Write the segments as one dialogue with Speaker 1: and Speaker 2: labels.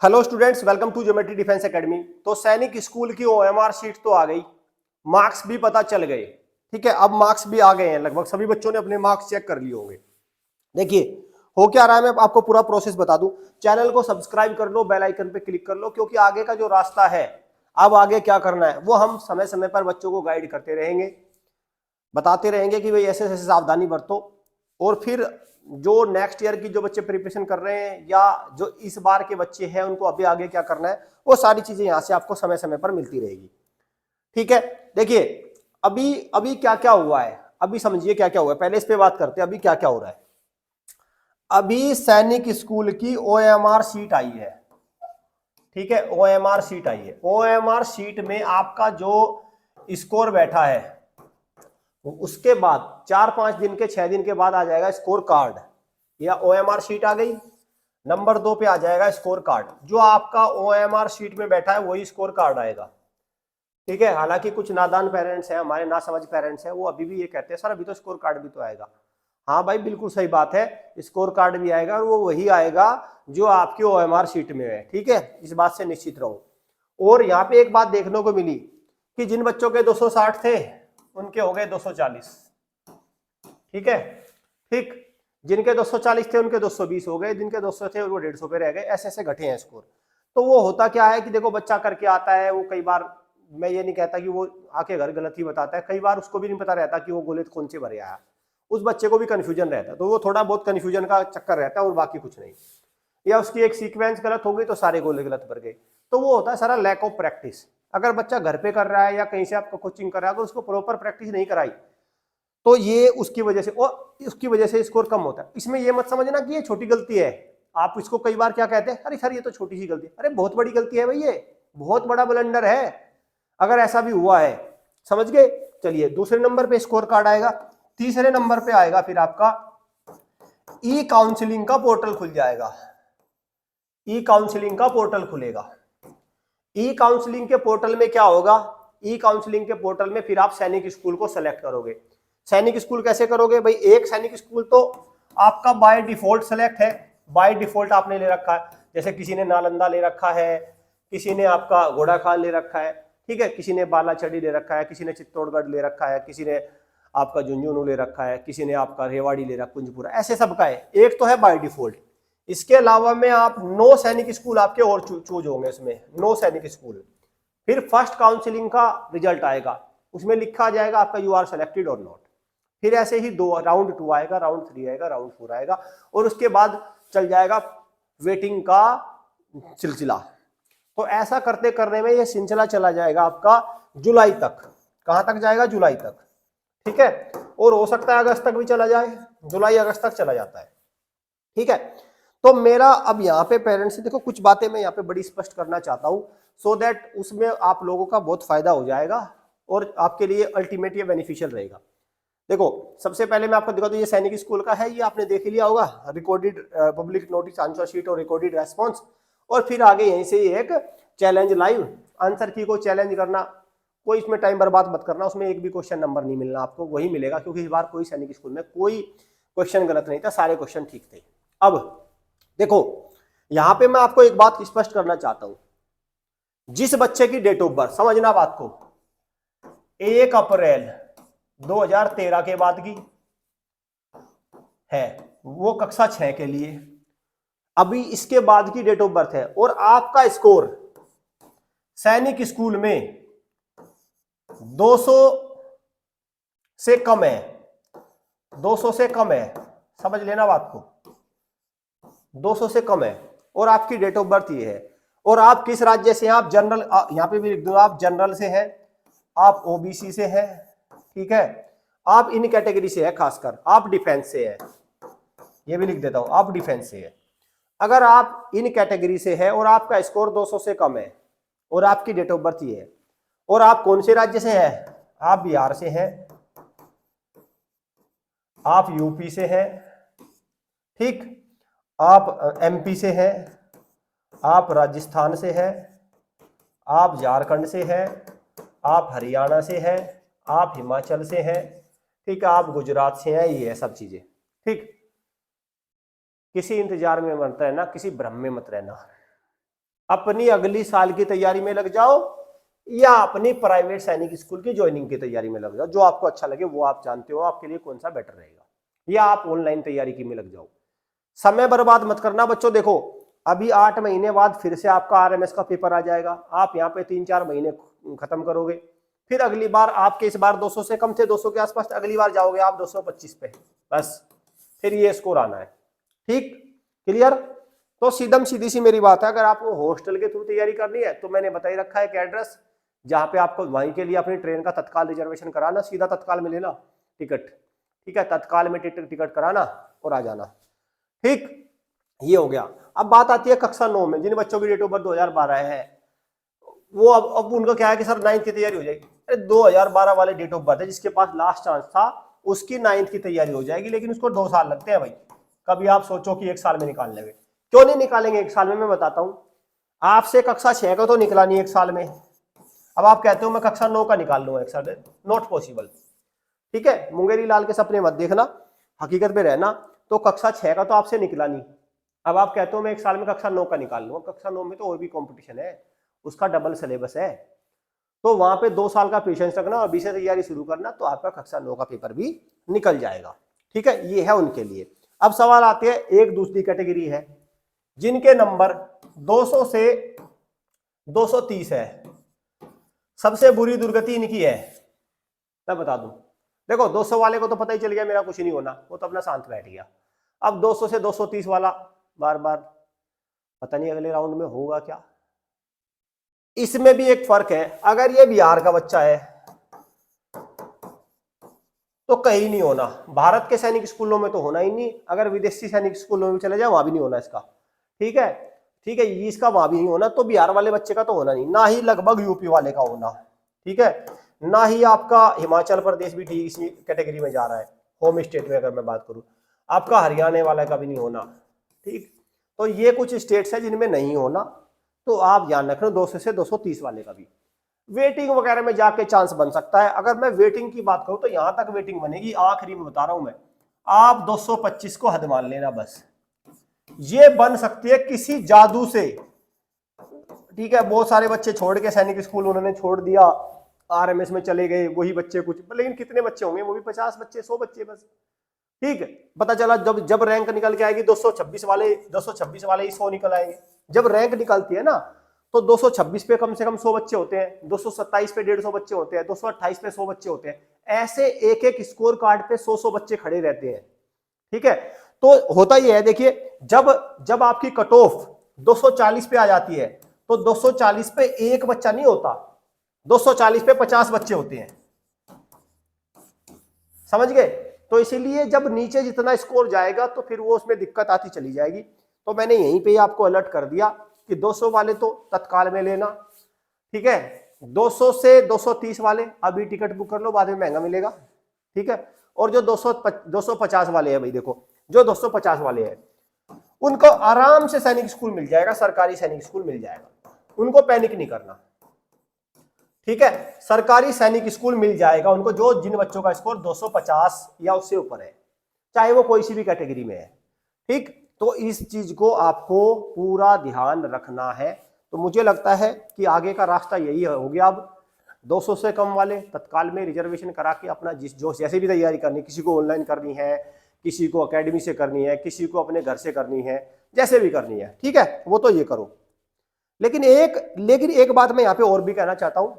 Speaker 1: Hello students, welcome to geometry defence academy. तो Sainik school की OMR sheet तो आ गई, मार्क्स भी पता चल गए। ठीक है, अब मार्क्स भी आ गए हैं, लगभग सभी बच्चों ने अपने मार्क्स चेक कर लिए होंगे। देखिए हो क्या रहा है, मैं आपको पूरा प्रोसेस बता दूं। चैनल को सब्सक्राइब कर लो, बेल आइकन पे क्लिक कर लो, क्योंकि आगे का जो रास्ता है, अब आगे क्या करना है वो हम समय समय पर बच्चों को गाइड करते रहेंगे, बताते रहेंगे कि भाई ऐसे ऐसे सावधानी बरतो। और फिर जो नेक्स्ट ईयर की जो बच्चे प्रिपरेशन कर रहे हैं या जो इस बार के बच्चे हैं उनको अभी आगे क्या करना है, वो सारी चीजें यहां से आपको समय समय पर मिलती रहेगी। ठीक है, देखिए अभी अभी क्या क्या हुआ है, अभी समझिए क्या क्या हुआ है। पहले इस पे बात करते हैं अभी क्या क्या हो रहा है। अभी सैनिक स्कूल की ओएमआर शीट आई है। ठीक है, ओएमआर शीट आई है। ओएमआर शीट में आपका जो स्कोर बैठा है, उसके बाद 4-5 दिन के 6 दिन के बाद आ जाएगा स्कोर कार्ड, या ओएमआर शीट आ गई। नंबर 2 पे आ जाएगा स्कोर कार्ड। जो आपका ओएमआर शीट में बैठा है वही स्कोर कार्ड आएगा। ठीक है, हालांकि कुछ नादान पेरेंट्स हैं, हमारे ना समझ पेरेंट्स हैं, वो अभी भी ये कहते हैं सर अभी तो स्कोर कार्ड भी तो आएगा। हाँ भाई, बिल्कुल सही बात है, स्कोर कार्ड भी आएगा और वो वही आएगा जो आपकी ओएमआर शीट में है। ठीक है, इस बात से निश्चित रहो। और यहाँ पे एक बात देखने को मिली कि जिन बच्चों के 260 थे उनके हो गए 240। ठीक है, ठीक, जिनके 240 थे उनके 220 हो गए, जिनके 200 थे वो 150 पे रह गए। ऐसे ऐसे घटे हैं स्कोर। तो वो होता क्या है कि देखो बच्चा करके आता है, वो कई बार, मैं ये नहीं कहता कि वो आके घर गलत ही बताता है, कई बार उसको भी नहीं पता रहता कि वो गोले कौन से भरे आया, उस बच्चे को भी कंफ्यूजन रहता है। तो वो थोड़ा बहुत कंफ्यूजन का चक्कर रहता है और बाकी कुछ नहीं। या उसकी एक सीक्वेंस गलत हो गई तो सारे गोले गलत भर गए। तो वो होता है सारा लैक ऑफ प्रैक्टिस। अगर बच्चा घर पे कर रहा है या कहीं से आपको कोचिंग कर रहा है, अगर उसको प्रॉपर प्रैक्टिस नहीं कराई तो ये उसकी वजह से, और उसकी वजह से स्कोर कम होता है। इसमें ये मत समझना कि ये छोटी गलती है। आप इसको कई बार क्या कहते हैं, अरे सर ये तो छोटी सी गलती है। अरे बहुत बड़ी गलती है भाई, ये बहुत बड़ा ब्लंडर है। अगर ऐसा भी हुआ है, समझ गए। चलिए, दूसरे नंबर पे स्कोर कार्ड आएगा। तीसरे नंबर पे आएगा फिर आपका ई काउंसलिंग का पोर्टल खुल जाएगा। ई काउंसलिंग का पोर्टल खुलेगा। ई काउंसलिंग के पोर्टल में क्या होगा, ई काउंसलिंग के पोर्टल में फिर आप सैनिक स्कूल को सेलेक्ट करोगे। सैनिक स्कूल कैसे करोगे भाई, एक सैनिक स्कूल तो आपका बाय डिफॉल्ट सेलेक्ट है, बाय डिफॉल्ट आपने ले रखा है। जैसे किसी ने नालंदा ले रखा है, किसी ने आपका घोड़ाखाल ले रखा है, ठीक है, किसी ने बालाचड़ी ले रखा है, किसी ने चित्तौड़गढ़ ले रखा है, किसी ने आपका झुंझुनू ले रखा है, किसी ने आपका रेवाड़ी ले रखा, कुंजपुरा, ऐसे सबका है। एक तो है बाय डिफॉल्ट। इसके अलावा में आप 9 सैनिक स्कूल आपके और चूज होंगे, इसमें 9 सैनिक स्कूल। फिर फर्स्ट काउंसलिंग का रिजल्ट आएगा, उसमें लिखा जाएगा आपका यू आर सेलेक्टेड और नॉट। फिर ऐसे ही दो राउंड 2 आएगा, राउंड 3 आएगा, राउंड 4 आएगा, और उसके बाद चल जाएगा वेटिंग का सिलसिला। तो ऐसा करते करने में ये सिलसिला चला जाएगा आपका जुलाई तक। कहां तक जाएगा, जुलाई तक। ठीक है, और हो सकता है अगस्त तक भी चला जाए, जुलाई अगस्त तक चला जाता है। ठीक है, तो मेरा अब यहाँ पे पेरेंट्स से देखो कुछ बातें मैं यहाँ पे बड़ी स्पष्ट करना चाहता हूँ, सो दैट उसमें आप लोगों का बहुत फायदा हो जाएगा और आपके लिए अल्टीमेट ये बेनिफिशियल रहेगा। देखो सबसे पहले मैं आपको दिखा दूं, ये सैनिक स्कूल का है, ये आपने देख लिया होगा, recorded public notice answer sheet और रिकॉर्डेड रेस्पॉन्स। और फिर आगे यहीं से एक चैलेंज लाइव, आंसर की को चैलेंज करना। कोई इसमें टाइम बर्बाद मत करना, उसमें एक भी क्वेश्चन नंबर नहीं मिलना आपको, वही मिलेगा, क्योंकि इस बार कोई सैनिक स्कूल में कोई क्वेश्चन गलत नहीं था, सारे क्वेश्चन ठीक थे। अब देखो यहां पे मैं आपको एक बात स्पष्ट करना चाहता हूं, जिस बच्चे की डेट ऑफ बर्थ, समझना बात को, 1 अप्रैल 2013 के बाद की है, वो कक्षा 6 के लिए। अभी इसके बाद की डेट ऑफ बर्थ है और आपका स्कोर सैनिक स्कूल में 200 से कम है, 200 से कम है, समझ लेना बात को, 200 से कम है, और आपकी डेट ऑफ बर्थ ये है। और आप किस राज्य से हैं, आप जनरल, यहां पे भी लिख दो, आप जनरल से हैं, आप ओबीसी से हैं, ठीक है, आप इन कैटेगरी से है, खासकर आप डिफेंस से है, ये भी लिख देता हूं, आप डिफेंस से है। अगर आप इन कैटेगरी से है और आपका स्कोर 200 से कम है और आपकी डेट ऑफ बर्थ ये है, और आप कौन से राज्य से हैं, आप बिहार से हैं, आप यूपी से हैं, ठीक, आप एमपी से हैं, आप राजस्थान से हैं, आप झारखंड से हैं, आप हरियाणा से हैं, आप हिमाचल से हैं, ठीक है, आप गुजरात से हैं, ये है सब चीजें। ठीक, किसी इंतजार में मत रहना, किसी भ्रम में मत रहना। अपनी अगली साल की तैयारी में लग जाओ या अपनी प्राइवेट सैनिक स्कूल की ज्वाइनिंग की तैयारी में लग जाओ, जो आपको अच्छा लगे वो आप जानते हो आपके लिए कौन सा बेटर रहेगा, या आप ऑनलाइन तैयारी की में लग जाओ। समय बर्बाद मत करना बच्चों। देखो अभी 8 महीने बाद फिर से आपका आरएमएस का पेपर आ जाएगा, आप यहाँ पे 3-4 महीने खत्म करोगे, फिर अगली बार आपके इस बार 200 से कम थे, 200 के आसपास, अगली बार जाओगे आप 225 पे, बस फिर ये स्कोर आना है। ठीक, क्लियर। तो सीधी सी मेरी बात है, अगर आपको हॉस्टल के थ्रू तैयारी करनी है तो मैंने बता ही रखा है एक एड्रेस, जहां पे आपको वहीं के लिए अपनी ट्रेन का तत्काल रिजर्वेशन कराना, सीधा तत्काल में लेना टिकट, ठीक है, तत्काल में टिकट कराना और आ जाना। ठीक, ये हो गया। अब बात आती है कक्षा 9 में, जिन बच्चों की डेट ऑफ बर्थ 2012 है, वो अब उनका क्या है कि सर 9th की तैयारी हो जाएगी। अरे 2012 वाले डेट ऑफ बर्थ है, जिसके पास लास्ट चांस था उसकी 9th की तैयारी हो जाएगी, लेकिन उसको 2 साल लगते हैं भाई। कभी आप सोचो कि 1 साल में निकाल लेंगे, क्यों नहीं निकालेंगे 1 साल में, मैं बताता हूं। आपसे कक्षा 6 का तो निकला नहीं 1 साल में, अब आप कहते हो मैं कक्षा 9 का निकाल लूंगा 1 साल में, नॉट पॉसिबल। ठीक है, मुंगेरी लाल के सपने मत देखना, हकीकत में रहना। तो कक्षा 6 का तो आपसे निकला नहीं, अब आप कहते हो मैं 1 साल में कक्षा 9 का निकाल लूंगा। कक्षा 9 में तो और भी कंपटीशन है, उसका डबल सिलेबस है, तो वहां पे 2 साल का पेशेंस रखना और अभी से तैयारी शुरू करना, तो आपका कक्षा 9 का पेपर भी निकल जाएगा। ठीक है, ये है उनके लिए। अब सवाल आते हैं, एक दूसरी कैटेगरी है जिनके नंबर 200 से 230 है, सबसे बुरी दुर्गति इनकी है, मैं बता दूं। देखो 200 वाले को तो पता ही चल गया मेरा कुछ नहीं होना, वो तो अपना शांत बैठ गया। अब 200 से 230 वाला बार बार पता नहीं अगले राउंड में होगा क्या। इसमें भी एक फर्क है, अगर ये बिहार का बच्चा है तो कहीं नहीं होना, भारत के सैनिक स्कूलों में तो होना ही नहीं, अगर विदेशी सैनिक स्कूलों में चले जाए वहां भी नहीं होना इसका। ठीक है, ठीक है, इसका वहां भी नहीं होना, तो बिहार वाले बच्चे का तो होना नहीं, ना ही लगभग यूपी वाले का होना। ठीक है, ना ही आपका हिमाचल प्रदेश भी ठीक इसी कैटेगरी में जा रहा है, होम स्टेट में अगर मैं बात करूं, आपका हरियाणा वाला का भी नहीं होना। ठीक, तो ये कुछ स्टेट्स है जिनमें नहीं होना, तो आप ध्यान रखना 200 से 230 वाले का भी। वेटिंग वगैरह में जाके चांस बन सकता है। अगर मैं वेटिंग की बात करूं तो यहां तक वेटिंग बनेगी, आखिरी में बता रहा हूं मैं, आप 225 को हद मान लेना बस, ये बन सकती है किसी जादू से। ठीक है, बहुत सारे बच्चे छोड़ के सैनिक स्कूल उन्होंने छोड़ दिया, आरएमएस में चले गए, वही बच्चे कुछ, लेकिन कितने बच्चे होंगे, वो भी 50 बच्चे, 100 बच्चे बस। ठीक है, पता चला जब रैंक निकल के आएगी 226 वाले ही 100 निकल आएंगे। जब रैंक निकलती है ना तो 226 पे कम से कम 100 बच्चे होते हैं, 227 पे 150 बच्चे होते हैं, 228 पे 100 बच्चे होते हैं, ऐसे एक एक स्कोर कार्ड पे 100 बच्चे खड़े रहते हैं। ठीक है, तो होता ही है, देखिए जब आपकी कट ऑफ 240 पे आ जाती है तो 240 पे एक बच्चा नहीं होता, 240 पे 50 बच्चे होते हैं, समझ गए। तो इसीलिए जब नीचे जितना स्कोर जाएगा तो फिर वो उसमें दिक्कत आती चली जाएगी। तो मैंने यहीं पे आपको अलर्ट कर दिया कि 200 वाले तो तत्काल में लेना, ठीक है, 200 से 230 वाले अभी टिकट बुक कर लो, बाद में महंगा मिलेगा। ठीक है, और जो 250 वाले हैं भाई, देखो जो 250 वाले हैं उनको आराम से सैनिक स्कूल मिल जाएगा, सरकारी सैनिक स्कूल मिल जाएगा, उनको पैनिक नहीं करना। ठीक है, सरकारी सैनिक स्कूल मिल जाएगा उनको, जो जिन बच्चों का स्कोर 250 या उससे ऊपर है, चाहे वो कोई सी भी कैटेगरी में है। ठीक, तो इस चीज को आपको पूरा ध्यान रखना है। तो मुझे लगता है कि आगे का रास्ता यही हो गया। अब 200 से कम वाले तत्काल में रिजर्वेशन करा के अपना जैसे भी तैयारी करनी, किसी को ऑनलाइन करनी है, किसी को एकेडमी से करनी है, किसी को अपने घर से करनी है, जैसे भी करनी है, ठीक है, वो तो ये करो। लेकिन एक बात मैं यहाँ पे और भी कहना चाहता हूँ।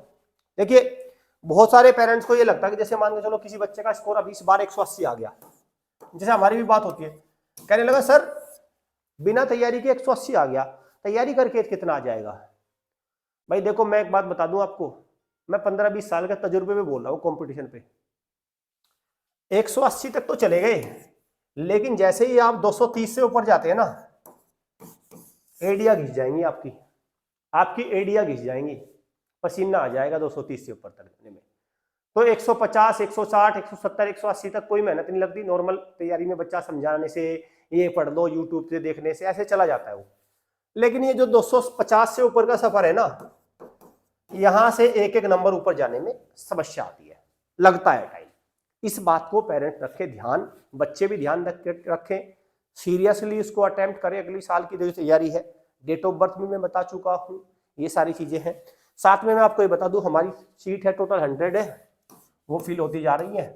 Speaker 1: देखिए बहुत सारे पेरेंट्स को ये लगता है कि जैसे मान के चलो किसी बच्चे का स्कोर अभी इस बार 180 आ गया, जैसे हमारी भी बात होती है, कहने लगा सर बिना तैयारी के 180 आ गया, तैयारी करके कितना आ जाएगा। भाई देखो मैं एक बात बता दूं आपको, मैं 15-20 साल के तजुर्बे में बोल रहा हूं कंपटीशन पे, 180 तक तो चले गए, लेकिन जैसे ही आप 230 से ऊपर जाते हैं ना, एडिया घिस जाएंगी आपकी एडिया घिस जाएंगी, पसीना आ जाएगा 230 से ऊपर तक में। तो 150, 160, 170, 180 तक कोई मेहनत नहीं लगती, नॉर्मल तैयारी में बच्चा समझाने से, ये पढ़ लो यूट्यूब से देखने से, ऐसे चला जाता है वो। लेकिन ये जो 250 से ऊपर का सफर है ना, यहां से एक एक नंबर ऊपर जाने में समस्या आती है, लगता है टाइम। इस बात को पेरेंट्स रखें ध्यान, बच्चे भी ध्यान रखें, सीरियसली इसको अटेम्प्ट करें, अगली साल की जो तैयारी है डेट ऑफ बर्थ भी मैं बता चुका हूँ, ये सारी चीजें हैं। साथ में मैं आपको ये बता दूं, हमारी सीट है टोटल 100 है, वो फिल होती जा रही है।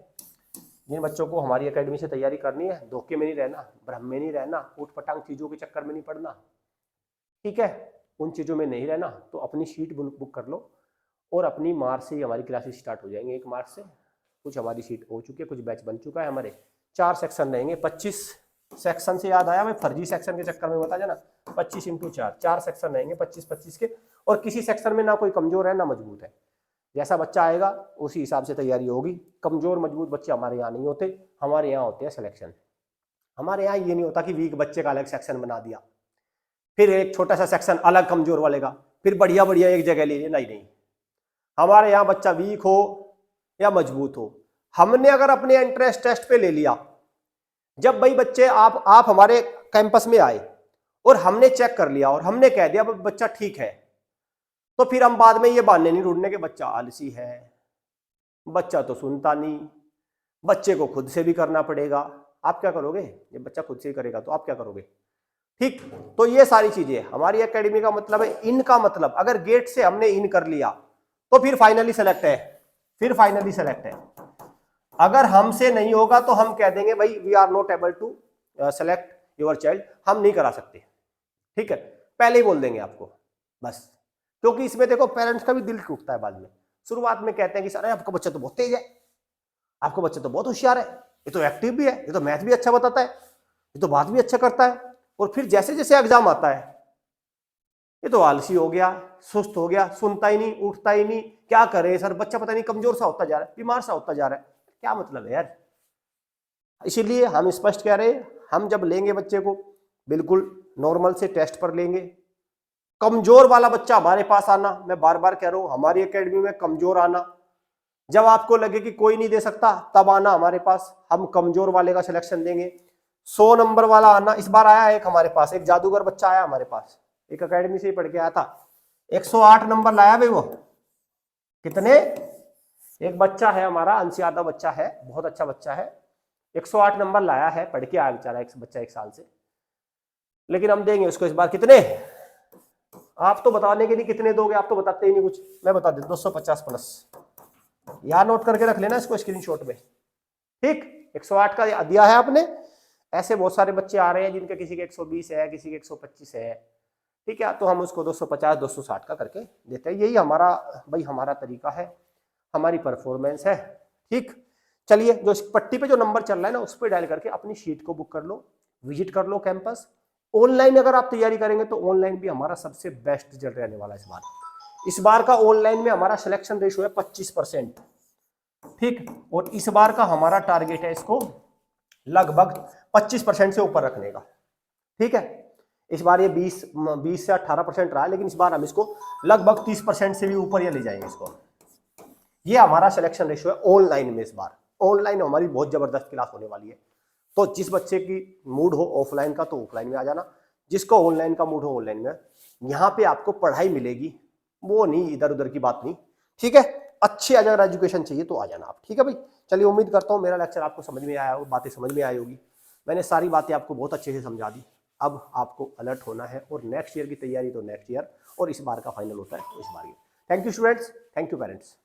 Speaker 1: जिन बच्चों को हमारी एकेडमी से तैयारी करनी है, धोखे में नहीं रहना, भ्रम में नहीं रहना, उठ पटांग चीजों के चक्कर में नहीं पड़ना, ठीक है, उन चीजों में नहीं रहना, तो अपनी सीट बुक कर लो। और अपनी मार्च से ही हमारी क्लासेस स्टार्ट हो जाएंगे, 1 मार्च से। कुछ हमारी सीट हो चुकी है, कुछ बैच बन चुका है हमारे। 4 सेक्शन रहेंगे, 25 सेक्शन से याद आया, मैं फर्जी सेक्शन के चक्कर में बता जाना, 25 × 4 सेक्शन रहेंगे 25-25 के। और किसी सेक्शन में ना कोई कमजोर है ना मजबूत है, जैसा बच्चा आएगा उसी हिसाब से तैयारी होगी। कमजोर मजबूत बच्चे हमारे यहाँ नहीं होते, हमारे यहाँ होते हैं सिलेक्शन। हमारे यहाँ ये नहीं होता कि वीक बच्चे का अलग सेक्शन बना दिया, फिर एक छोटा सा सेक्शन अलग कमजोर वाले का, फिर बढ़िया बढ़िया एक जगह ले लिए, नहीं। हमारे यहाँ बच्चा वीक हो या मजबूत हो, हमने अगर अपने एंट्रेंस टेस्ट पे ले लिया, जब भाई बच्चे आप हमारे कैंपस में आए और हमने चेक कर लिया और हमने कह दिया बच्चा ठीक है, तो फिर हम बाद में ये बहाने नहीं ढूंढने के बच्चा आलसी है, बच्चा तो सुनता नहीं, बच्चे को खुद से भी करना पड़ेगा। आप क्या करोगे जब बच्चा खुद से ही करेगा, तो आप क्या करोगे? ठीक, तो ये सारी चीजें हमारी एकेडमी का मतलब है। इनका मतलब अगर गेट से हमने इन कर लिया तो फिर फाइनली सेलेक्ट है, फिर फाइनली सेलेक्ट है। अगर हमसे नहीं होगा तो हम कह देंगे भाई we are not able to select your child, हम नहीं करा सकते, ठीक है, पहले ही बोल देंगे आपको बस। क्योंकि इसमें देखो पेरेंट्स का भी दिल टूटता है बाद में। शुरुआत में कहते हैं कि सर आपका बच्चा तो बहुत तेज है, आपका बच्चा तो बहुत होशियार है, ये तो एक्टिव भी है, ये तो मैथ भी अच्छा बताता है, ये तो बात भी अच्छा करता है। और फिर जैसे जैसे एग्जाम आता है, ये तो आलसी हो गया, सुस्त हो गया, सुनता ही नहीं, उठता ही नहीं, क्या करे सर, बच्चा पता नहीं कमजोर सा होता जा रहा है, बीमार सा होता जा रहा है, क्या मतलब है यार। इसीलिए हम स्पष्ट कह रहे हैं, हम जब लेंगे बच्चे को बिल्कुल नॉर्मल से टेस्ट पर लेंगे। कमजोर वाला बच्चा हमारे पास आना, मैं बार बार कह रहा हूं, हमारी एकेडमी में कमजोर आना। जब आपको लगे कि कोई नहीं दे सकता तब आना हमारे पास, हम कमजोर वाले का सिलेक्शन देंगे। 100 नंबर वाला आना। इस बार आया एक हमारे पास, एक जादूगर बच्चा आया हमारे पास, एक एकेडमी से ही पढ़ के आया था, 108 नंबर लाया भाई। वो कितने? एक बच्चा है हमारा, अंश यादव बच्चा है, बहुत अच्छा बच्चा है, 108 नंबर लाया है, पढ़ के आया बेचारा, एक बच्चा 1 साल से। लेकिन हम देंगे उसको इस बार कितने? आप तो बताने के लिए कितने दोगे, आप तो बताते ही नहीं कुछ। मैं बता देता 250 प्लस, यार नोट करके रख लेना इसको स्क्रीनशॉट में, ठीक। 108 का दिया है आपने। ऐसे बहुत सारे बच्चे आ रहे हैं जिनके किसी के 120 है, किसी के 125 है, ठीक है, तो हम उसको 250 260 का करके देते हैं। यही हमारा भाई हमारा तरीका है, हमारी परफॉर्मेंस है, ठीक। चलिए, जो पट्टी पे जो नंबर चल रहा है ना, उस पर डायल करके अपनी शीट को बुक कर लो, विजिट कर लो कैंपस। ऑनलाइन अगर आप तैयारी करेंगे तो ऑनलाइन भी हमारा सबसे बेस्ट रिजल्ट रहने वाला है इस बार। इस बार का ऑनलाइन में हमारा सिलेक्शन रेशियो है 25%, ठीक। और इस बार का हमारा टारगेट है इसको लगभग 25% से ऊपर रखने का, ठीक है। इस बार ये 20 से 18% रहा है, लेकिन इस बार हम इसको लगभग 30% से भी ऊपर ये ले जाएंगे इसको। ये हमारा सिलेक्शन रेशियो है ऑनलाइन में। इस बार ऑनलाइन हमारी बहुत जबरदस्त क्लास होने वाली है। तो जिस बच्चे की मूड हो ऑफलाइन का तो ऑफलाइन में आ जाना, जिसको ऑनलाइन का मूड हो ऑनलाइन में। यहाँ पे आपको पढ़ाई मिलेगी, वो नहीं इधर उधर की बात नहीं, ठीक है। अच्छी अगर एजुकेशन चाहिए तो आ जाना आप, ठीक है भाई। चलिए, उम्मीद करता हूँ मेरा लेक्चर आपको समझ में आया हो, बातें समझ में आई होगी। मैंने सारी बातें आपको बहुत अच्छे से समझा दी। अब आपको अलर्ट होना है, और नेक्स्ट ईयर की तैयारी तो नेक्स्ट ईयर, और इस बार का फाइनल होता है तो इस बार। Thank you students, thank you parents.